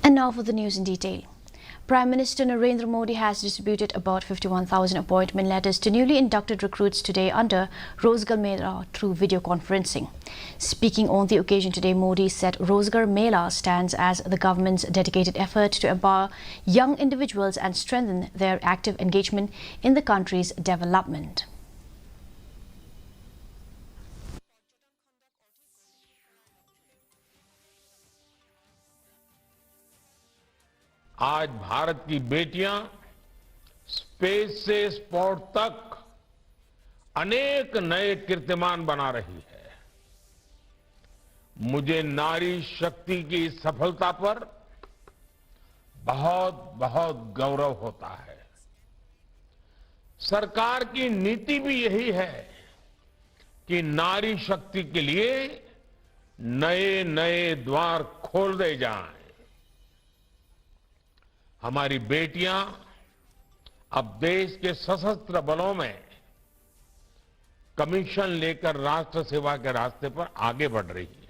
And now for the news in detail. Prime Minister Narendra Modi has distributed about 51,000 appointment letters to newly inducted recruits today under Rozgar Mela through video conferencing. Speaking on the occasion today, Modi said Rozgar Mela stands as the government's dedicated effort to empower young individuals and strengthen their active engagement in the country's development. आज भारत की बेटियां space से sport तक अनेक नए कीर्तिमान बना रही है। मुझे नारी शक्ति की इस सफलता पर बहुत बहुत गौरव होता है। सरकार की नीति भी यही है कि नारी शक्ति के लिए नए नए द्वार खोल दे जाएं। हमारी बेटियां अब देश के सशस्त्र बलों में कमीशन लेकर राष्ट्र सेवा के रास्ते पर आगे बढ़ रही हैं।